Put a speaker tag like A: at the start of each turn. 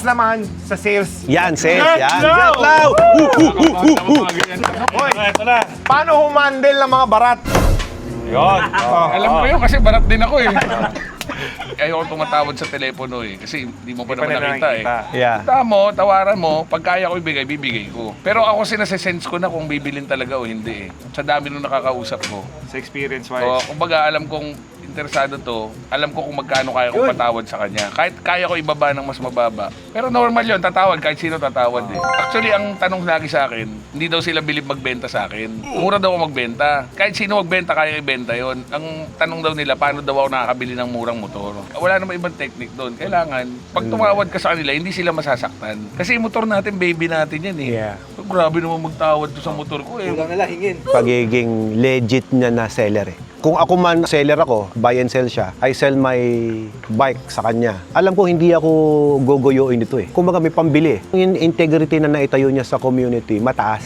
A: naman sa sales.
B: Yan, sales.
A: Jet
B: Yan.
A: Lao!
B: Jet Lao!
A: Hoy, paano humandle ng mga barat?
C: Yun.
D: Alam ko yun kasi barat din ako eh. Ayoko tumatawad sa telepono eh. Kasi hindi mo pa naman nakita eh.
B: Yeah.
D: Punta mo, tawaran mo, pag kaya ko ibigay, bibigay ko. Pero ako sinase-sense ko na kung bibilin talaga o hindi eh. Sa dami nung nakakausap ko.
C: Sa experience
D: So,
C: wise.
D: kumbaga alam kong interesado to, alam ko kung magkano kaya kong patawad sa kanya. Kahit kaya ko ibaba ng mas mababa. Pero normal yun, tatawad. Kahit sino tatawad eh. Actually, ang tanong lagi sa akin, hindi daw sila bilib magbenta sa akin. Mura daw ako magbenta. Kahit sino magbenta, kaya ibenta yon. Ang tanong daw nila, paano daw ako nakakabili ng murang motor? Wala namang ibang technique doon. Kailangan, pag tumawad ka sa kanila, hindi sila masasaktan. Kasi yung motor natin, baby natin yan eh.
B: Yeah.
D: So, grabe naman magtawad to sa motor ko eh.
B: Pagiging legit niya na seller eh. Kung ako man seller ako, buy and sell siya, I sell my bike sa kanya. Alam ko hindi ako gogoyoin ito eh. Kumbaga may pambili. Yung integrity na naitayo niya sa community, mataas.